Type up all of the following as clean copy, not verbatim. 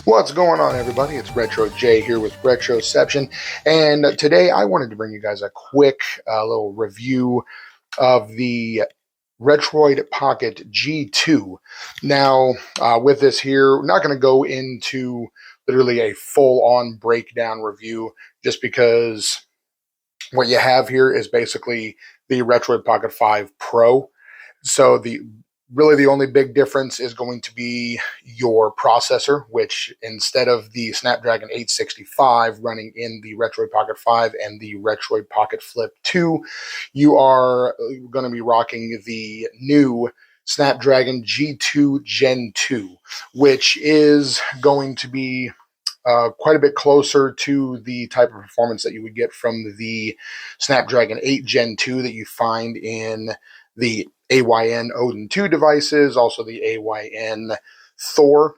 What's going on, everybody? It's Retro J here with Retroception, and today I wanted to bring you guys a quick little review of the Retroid Pocket G2. Now, with this here, we're not going to go into literally a full-on breakdown review, just because what you have here is basically the Retroid Pocket 5 Pro. So the only big difference is going to be your processor, which instead of the Snapdragon 865 running in the Retroid Pocket 5 and the Retroid Pocket Flip 2, you are going to be rocking the new Snapdragon G2 Gen 2, which is going to be quite a bit closer to the type of performance that you would get from the Snapdragon 8 Gen 2 that you find in the AYN Odin 2 devices, also the AYN Thor.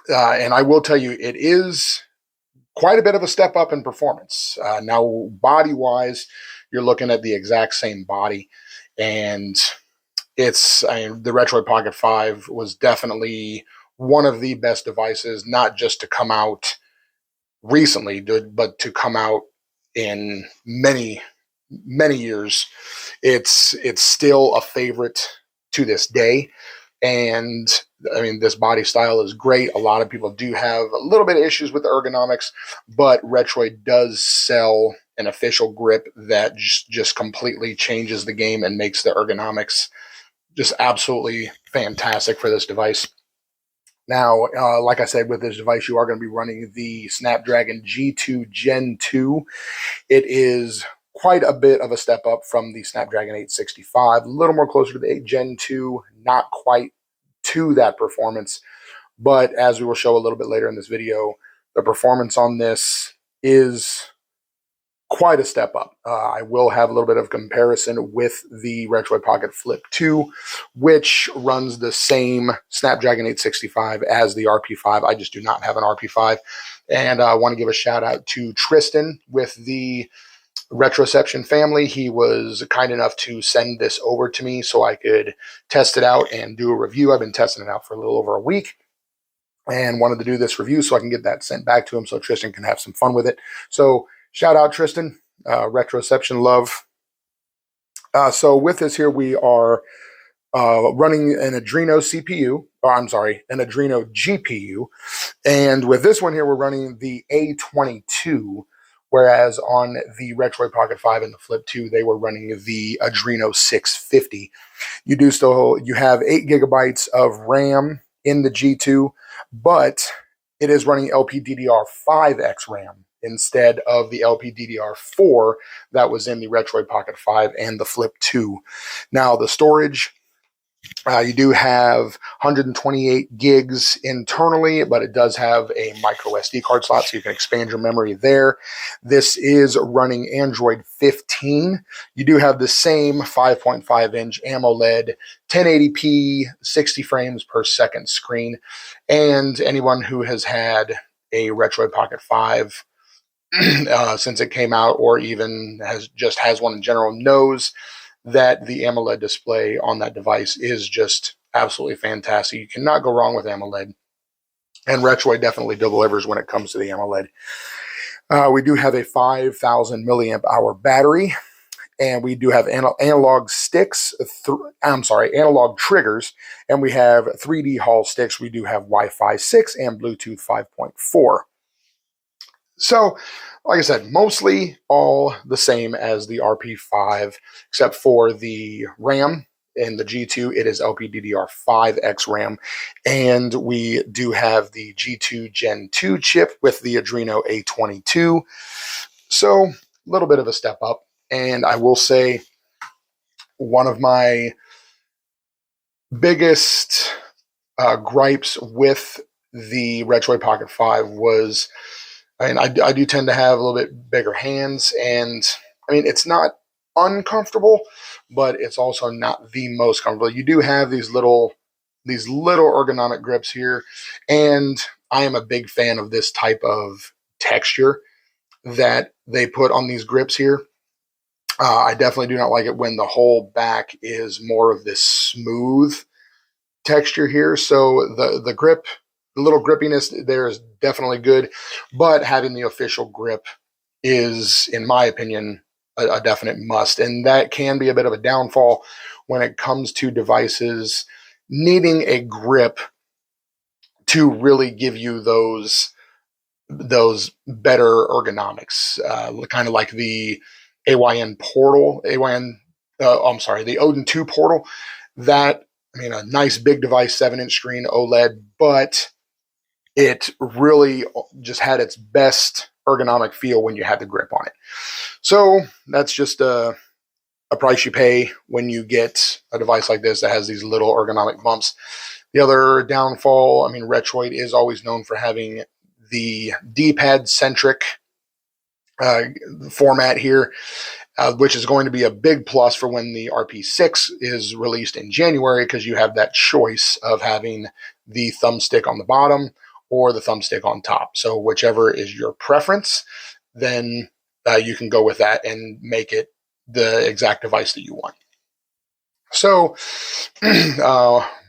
And I will tell you, it is quite a bit of a step up in performance. Now, body-wise, you're looking at the exact same body, and the Retroid Pocket 5 was definitely one of the best devices, not just to come out recently, but to come out in many years. It's still a favorite to this day. And I mean, this body style is great. A lot of people do have a little bit of issues with the ergonomics, but Retroid does sell an official grip that just completely changes the game and makes the ergonomics just absolutely fantastic for this device. Now, like I said, with this device, you are going to be running the Snapdragon G2 Gen 2. It is quite a bit of a step up from the Snapdragon 865, a little more closer to the 8 Gen 2, not quite to that performance. But as we will show a little bit later in this video, the performance on this is quite a step up. I will have a little bit of comparison with the Retroid Pocket Flip 2, which runs the same Snapdragon 865 as the RP5. I just do not have an RP5. And I want to give a shout out to Tristan with the Retroception family. He was kind enough to send this over to me so I could test it out and do a review. I've been testing it out for a little over a week and wanted to do this review so I can get that sent back to him so Tristan can have some fun with it. So shout out Tristan, Retroception love. So with this here, we are running an Adreno CPU, an Adreno GPU. And with this one here, we're running the A22, whereas on the Retroid Pocket 5 and the Flip 2, they were running the Adreno 650. You have 8 gigabytes of RAM in the G2, but it is running LPDDR5X RAM instead of the LPDDR4 that was in the Retroid Pocket 5 and the Flip 2. Now, the storage, you do have 128 gigs internally, but it does have a micro SD card slot, so you can expand your memory there. This is running Android 15. You do have the same 5.5-inch AMOLED 1080p 60 frames per second screen, and anyone who has had a Retroid Pocket 5 since it came out, or even has one in general, knows that the AMOLED display on that device is just absolutely fantastic. You cannot go wrong with AMOLED, and Retroid definitely delivers when it comes to the AMOLED. We do have a 5,000 milliamp hour battery, and we do have analog triggers, and we have 3D Hall sticks. We do have Wi-Fi 6 and Bluetooth 5.4. So, like I said, mostly all the same as the RP5, except for the RAM in the G2. It is LPDDR5X RAM, and we do have the G2 Gen 2 chip with the Adreno A22. So, a little bit of a step up, and I will say one of my biggest gripes with the Retroid Pocket 5 was, I do tend to have a little bit bigger hands, and I mean, it's not uncomfortable, but it's also not the most comfortable. You do have these little ergonomic grips here, and I am a big fan of this type of texture that they put on these grips here. I definitely do not like it when the whole back is more of this smooth texture here. So the grip The little grippiness there is definitely good, but having the official grip is, in my opinion, a definite must. And that can be a bit of a downfall when it comes to devices needing a grip to really give you those better ergonomics, kind of like the AYN portal, the Odin 2 portal. That, I mean, a nice big device, 7-inch screen, OLED, but it really just had its best ergonomic feel when you had the grip on it. So that's just a price you pay when you get a device like this that has these little ergonomic bumps. The other downfall, I mean, Retroid is always known for having the D-pad centric format here, which is going to be a big plus for when the RP6 is released in January, because you have that choice of having the thumbstick on the bottom or the thumbstick on top. So whichever is your preference, then you can go with that and make it the exact device that you want. So,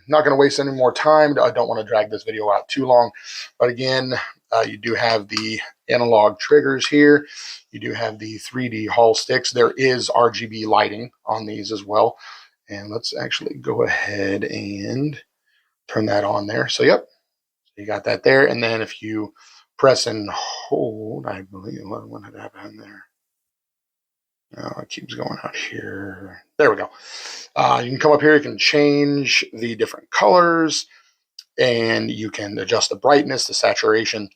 not going to waste any more time. I don't want to drag this video out too long. But again, you do have the analog triggers here. You do have the 3D Hall sticks. There is RGB lighting on these as well. And let's actually go ahead and turn that on there. So, yep, you got that there. And then if you press and hold, I believe, what did happen there? Oh, it keeps going out here. There we go. You can come up here. You can change the different colors, and you can adjust the brightness, the saturation,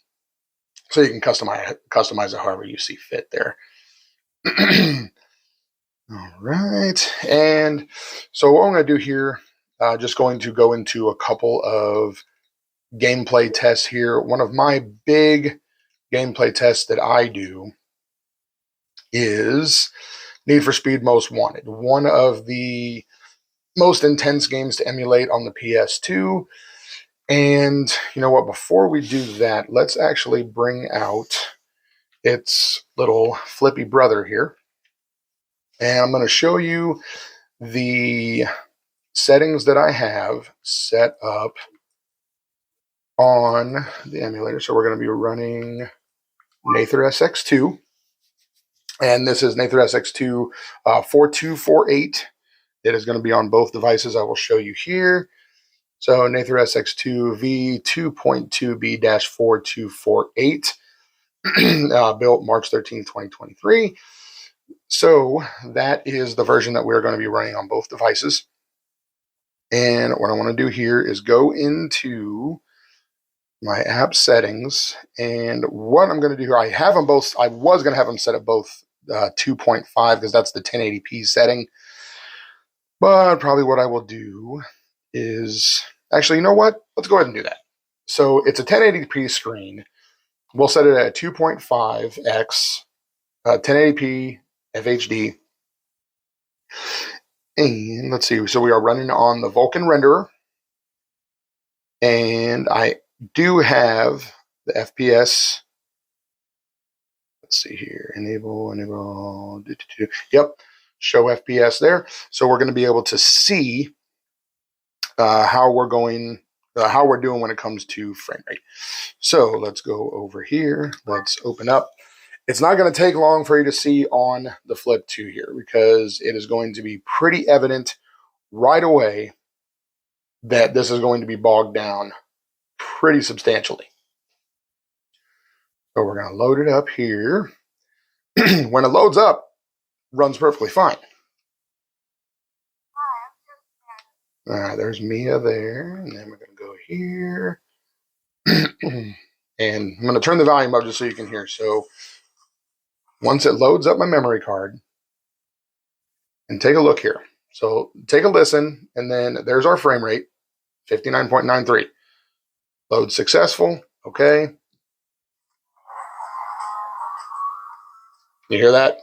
so you can customize it however you see fit there. All right. And so what I'm going to do here, just going to go into a couple of gameplay tests here. One of my big gameplay tests that I do is Need for Speed Most Wanted, one of the most intense games to emulate on the PS2. And you know what, before we do that, let's actually bring out its little flippy brother here. And I'm going to show you the settings that I have set up on the emulator. So we're going to be running Nather SX2. And this is Nather SX2 4248. It is going to be on both devices. I will show you here. So Nather SX2 V2.2B-4248, built March 13, 2023. So that is the version that we're going to be running on both devices. And what I want to do here is go into my app settings. And what I'm going to do here, I have them both. I was going to have them set at both 2.5 because that's the 1080p setting. But probably what I will do is, actually, you know what? Let's go ahead and do that. So it's a 1080p screen. We'll set it at 2.5x, 1080p, FHD. And let's see. So we are running on the Vulkan renderer. And I do have the FPS. Let's see here. Enable. Yep. Show FPS there. So we're going to be able to see how we're doing when it comes to frame rate. So let's go over here. Let's open up. It's not going to take long for you to see on the Flip 2 here, because it is going to be pretty evident right away that this is going to be bogged down pretty substantially. So we're going to load it up here. When it loads up, it runs perfectly fine. All right, there's Mia there, and then we're going to go here. And I'm going to turn the volume up just so you can hear. So once it loads up my memory card, and take a look here. So take a listen, and then there's our frame rate, 59.93. Load successful. Okay. You hear that?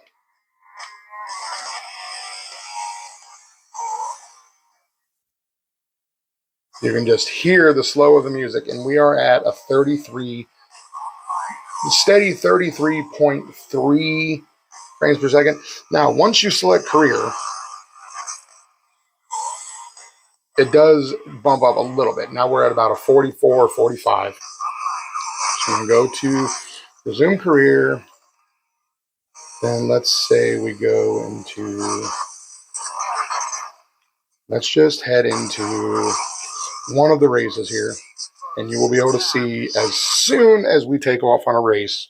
You can just hear the slow of the music, and we are at a steady 33.3 frames per second. Now, once you select career, it does bump up a little bit. Now we're at about a 44 or 45. So we go to resume career. Then let's say we go into, let's just head into one of the races here. And you will be able to see as soon as we take off on a race,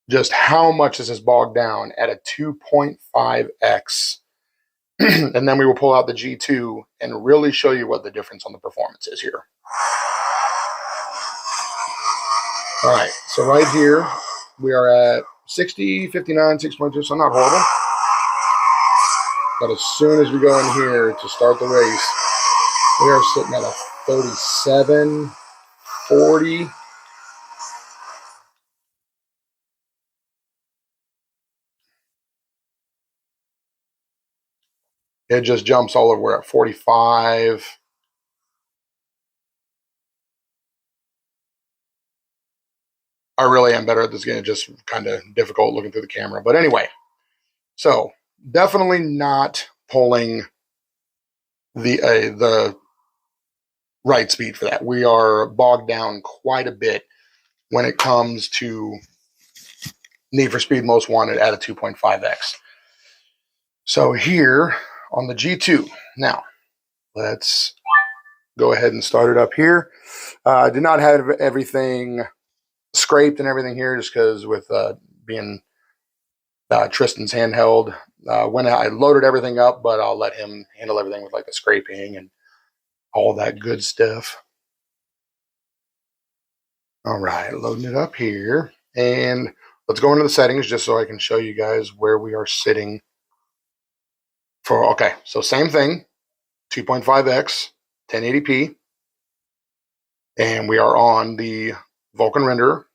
just how much this is bogged down at a 2.5x. And then we will pull out the G2 and really show you what the difference on the performance is here. All right, so right here, we are at 60, 59, 6.2, so not horrible. But as soon as we go in here to start the race, we are sitting at a 37, 40. It just jumps all over. We're at 45. I really am better at this game. It's just kind of difficult looking through the camera. But anyway, so definitely not pulling the right speed for that. We are bogged down quite a bit when it comes to Need for Speed Most Wanted at a 2.5x. So here on the G2, now let's go ahead and start it up here. I did not have everything scraped and everything here just because with being Tristan's handheld, when I loaded everything up, but I'll let him handle everything with like the scraping and all that good stuff. All right, loading it up here. And let's go into the settings just so I can show you guys where we are sitting for, okay, so same thing, 2.5x, 1080p. And we are on the Vulkan renderer.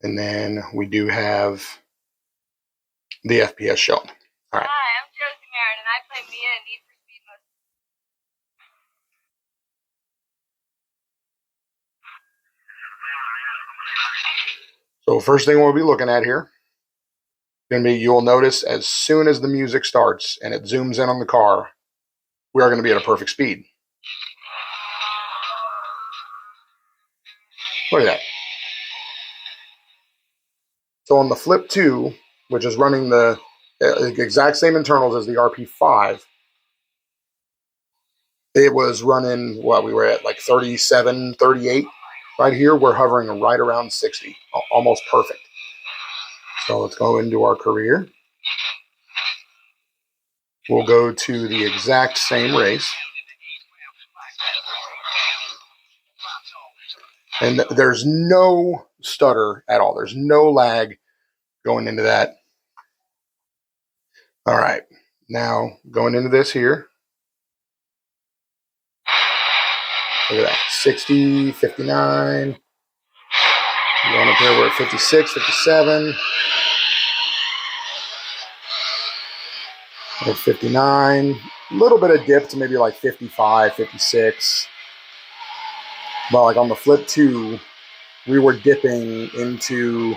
And then we do have the FPS shown. All right. Hi, I'm Josie Merritt, and I play Mia in Need for Speed Most. So first thing we'll be looking at here, going to be, you'll notice as soon as the music starts and it zooms in on the car, we are going to be at a perfect speed. Look at that. So on the Flip 2, which is running the exact same internals as the RP5, it was running, what, we were at like 37, 38. Right here, we're hovering right around 60, almost perfect. So let's go into our career. We'll go to the exact same race. And there's no stutter at all. There's no lag going into that. All right. Now, going into this here. Look at that. 60, 59. Going up here, we're at 56, 57. We're at 59. A little bit of dip to maybe like 55, 56. But like on the Flip 2, we were dipping into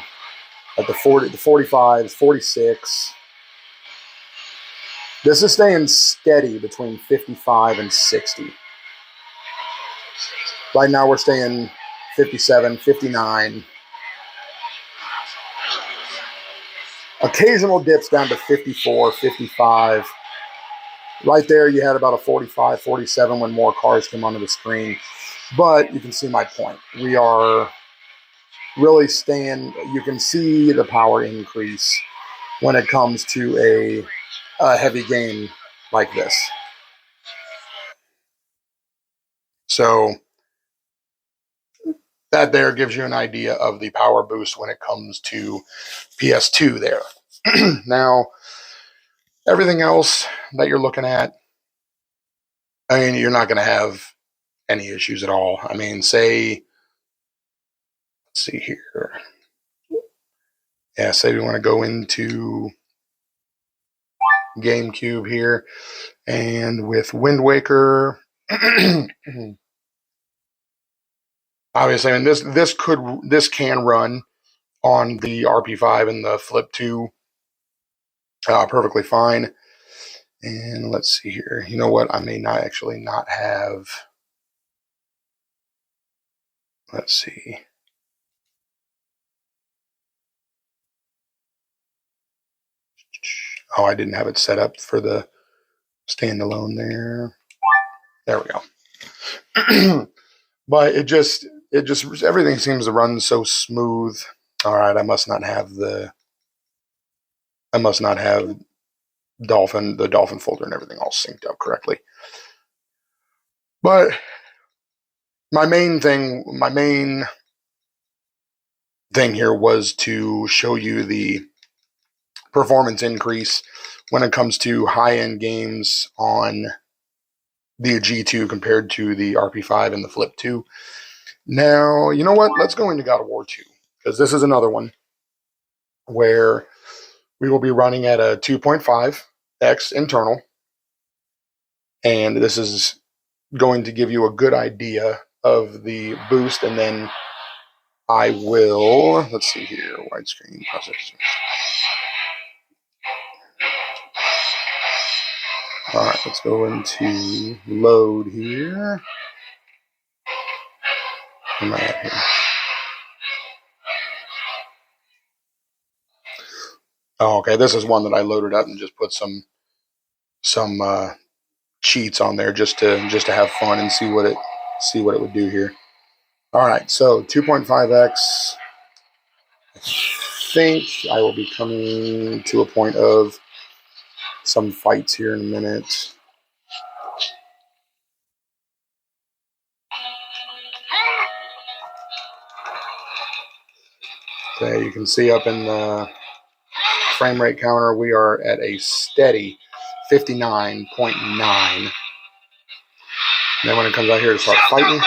at the 40, the 45s, 46. This is staying steady between 55 and 60. Right now we're staying 57, 59. Occasional dips down to 54, 55. Right there you had about a 45, 47 when more cars came onto the screen. But you can see my point. We are really staying, you can see the power increase when it comes to a heavy game like this. So that there gives you an idea of the power boost when it comes to PS2 there. Now, everything else that you're looking at, I mean, you're not going to have any issues at all. I mean, say, let's see here. Yeah, say we want to go into GameCube here, and with Wind Waker, obviously, I mean, this can run on the RP5 and the Flip 2 perfectly fine. And let's see here. You know what? I may not actually not have. Let's see. Oh, I didn't have it set up for the standalone there. There we go. But it just everything seems to run so smooth. All right, I must not have the Dolphin folder and everything all synced up correctly. But my main thing here was to show you the performance increase when it comes to high-end games on the G2 compared to the RP5 and the Flip 2. Now, you know what? Let's go into God of War 2, because this is another one where we will be running at a 2.5x internal, and this is going to give you a good idea of the boost, and then I will, let's see here, widescreen processor. All right, let's go into load here. Where am I at here? Oh, okay, this is one that I loaded up and just put some cheats on there just to have fun and see what it would do here. All right, so 2.5x. I think I will be coming to a point of some fights here in a minute. Okay, you can see up in the frame rate counter, we are at a steady 59.9. And then when it comes out here to start fighting,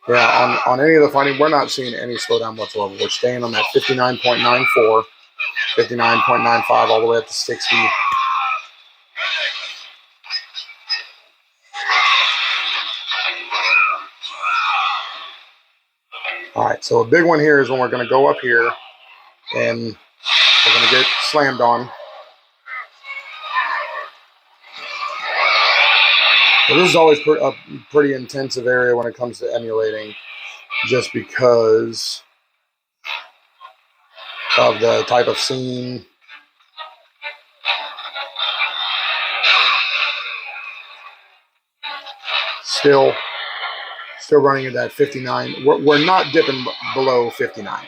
yeah, on any of the fighting, we're not seeing any slowdown whatsoever. We're staying on that 59.94, 59.95, all the way up to 60. All right, so a big one here is when we're going to go up here and we're going to get slammed on. So this is always a pretty intensive area when it comes to emulating, just because of the type of scene. Still running at that 59. We're not dipping below 59.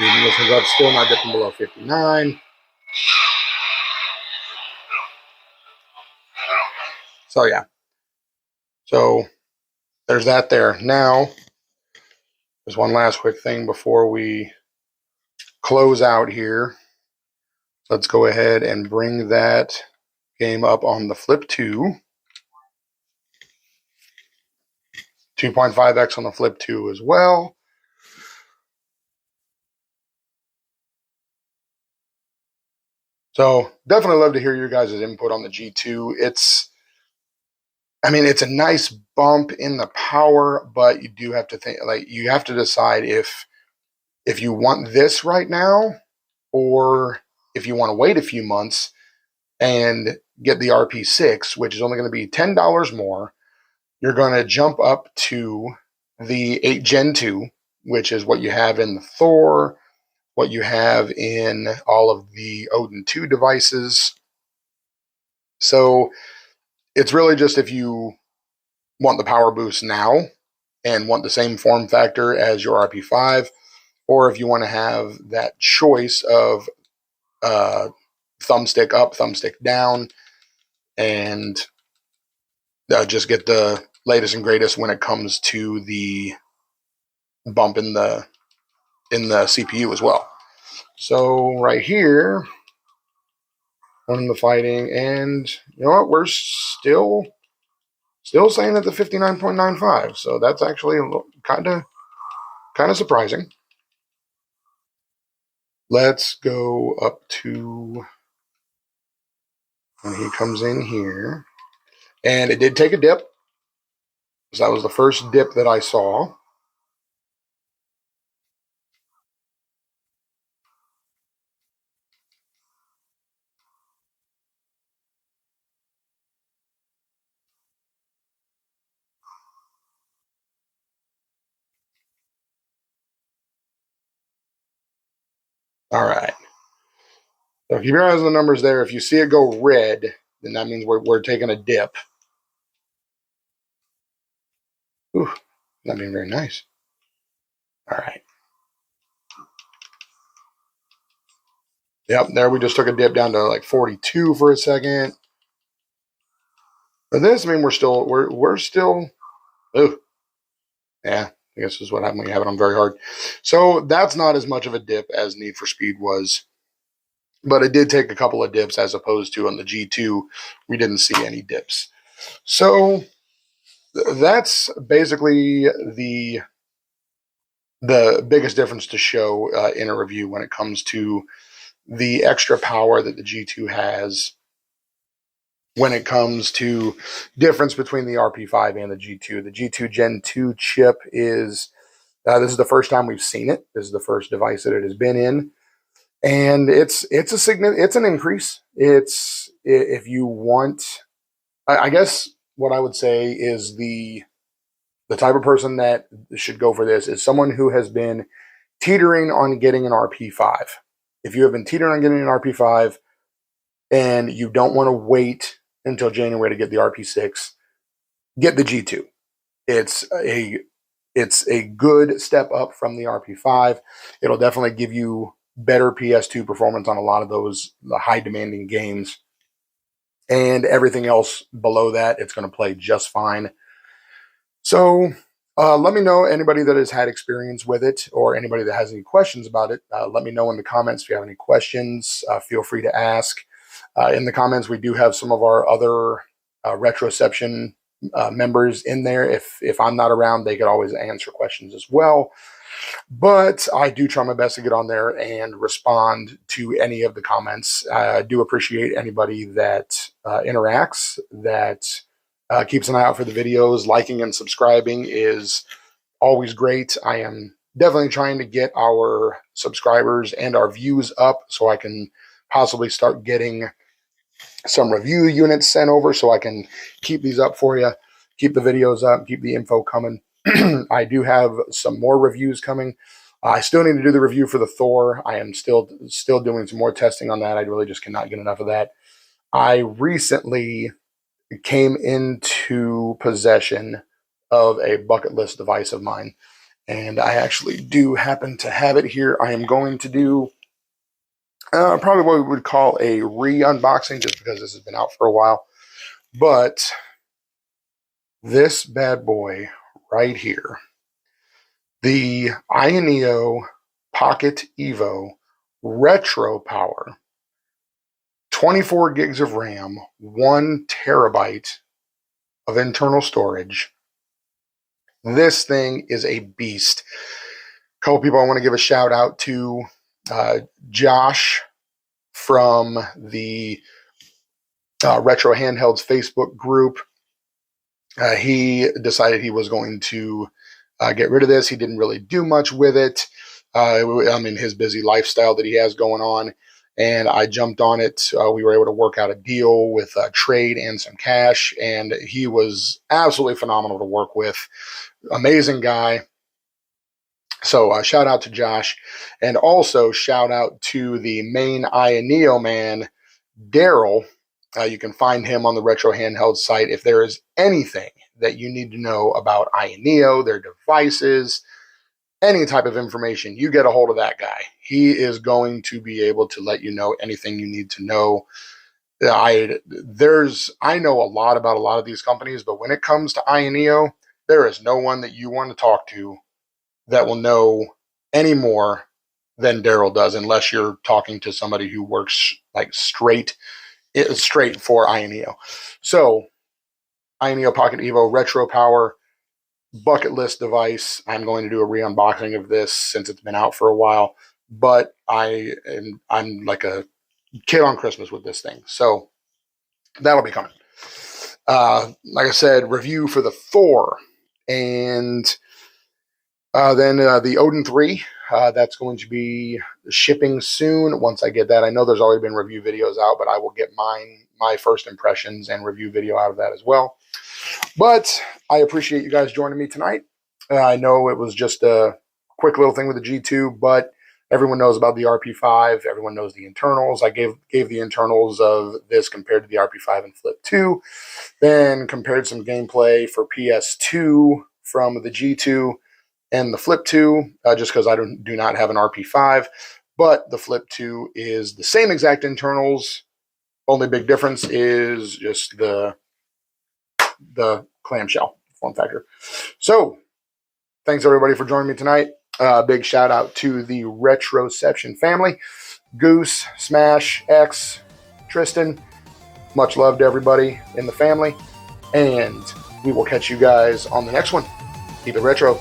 Even this one's up, still not dipping below 59. So yeah. So there's that there. Now, there's one last quick thing before we close out here. Let's go ahead and bring that game up on the Flip 2. 2.5x on the Flip 2 as well. So definitely love to hear your guys' input on the G2. It's a nice bump in the power, but you do have to think, like, you have to decide if you want this right now, or if you want to wait a few months and get the RP6, which is only going to be $10 more. You're going to jump up to the 8 Gen 2, which is what you have in the Thor, what you have in all of the Odin 2 devices. So it's really just if you want the power boost now and want the same form factor as your RP5, or if you want to have that choice of thumbstick up, thumbstick down, and just get the latest and greatest when it comes to the bump in the CPU as well. So right here, on the fighting, and you know what, we're still saying at the 59.95. So that's actually kind of surprising. Let's go up to when he comes in here. And it did take a dip. So that was the first dip that I saw. All right. So keep your eyes on the numbers there. If you see it go red, then that means we're taking a dip. Ooh, not being very nice. All right. Yep, there we just took a dip down to like 42 for a second. But this, I mean, we're still. Ooh, yeah. I guess this is what happens when you have it on very hard. So that's not as much of a dip as Need for Speed was, but it did take a couple of dips as opposed to on the G2, we didn't see any dips. So that's basically the biggest difference to show in a review when it comes to the extra power that the G2 has when it comes to difference between the RP5 and the G2. The G2 Gen 2 chip is this is the first time we've seen it. This is the first device that it has been in, and it's an increase. It's if you want, I guess what I would say is the type of person that should go for this is someone who has been teetering on getting an RP5. If you have been teetering on getting an RP5 and you don't want to wait until January to get the RP6, get the G2. It's a it's a good step up from the RP5. It'll definitely give you better PS2 performance on a lot of the high demanding games. And everything else below that, it's going to play just fine. So let me know anybody that has had experience with it or anybody that has any questions about it. Let me know in the comments if you have any questions. Feel free to ask. In the comments, we do have some of our other Retroception members in there. If I'm not around, they could always answer questions as well. But I do try my best to get on there and respond to any of the comments. I do appreciate anybody that interacts, that keeps an eye out for the videos. Liking and subscribing is always great. I am definitely trying to get our subscribers and our views up so I can possibly start getting some review units sent over so I can keep these up for you, keep the videos up, keep the info coming. I do have some more reviews coming. I still need to do the review for the Thor. I am still doing some more testing on that. I really just cannot get enough of that. I recently came into possession of a bucket list device of mine, and I actually do happen to have it here. I am going to do probably what we would call a re-unboxing just because this has been out for a while. But this bad boy right here, the Ioneo Pocket Evo Retro Power, 24 gigs of RAM, 1 terabyte of internal storage. This thing is a beast. A couple people I want to give a shout out to. Josh from the Retro Handhelds Facebook group. He decided he was going to get rid of this. He didn't really do much with it. I mean, his busy lifestyle that he has going on. And I jumped on it. We were able to work out a deal with a trade and some cash. And he was absolutely phenomenal to work with. Amazing guy. So shout out to Josh. And also shout out to the main Ioneo man, Daryl. You can find him on the Retro Handheld site. If there is anything that you need to know about Ioneo, their devices, any type of information, you get a hold of that guy. He is going to be able to let you know anything you need to know. I know a lot about a lot of these companies, but when it comes to Ioneo, there is no one that you want to talk to that will know any more than Daryl does, unless you're talking to somebody who works like straight for Ioneo. So, Ioneo Pocket Evo Retro Power bucket list device. I'm going to do a re-unboxing of this since it's been out for a while, but I'm like a kid on Christmas with this thing. So that'll be coming. Like I said, review for the Thor, and then the Odin 3. That's going to be shipping soon. Once I get that, I know there's already been review videos out, but I will get my first impressions and review video out of that as well. But I appreciate you guys joining me tonight. I know it was just a quick little thing with the G2, but everyone knows about the RP5. Everyone knows the internals. I gave the internals of this compared to the RP5 and Flip 2. Then compared some gameplay for PS2 from the G2 and the Flip 2, just because I do not have an RP5. But the Flip 2 is the same exact internals. Only big difference is just the clamshell form factor. So, thanks everybody for joining me tonight. Big shout out to the Retroception family. Goose, Smash, X, Tristan. Much love to everybody in the family. And we will catch you guys on the next one. Keep it retro.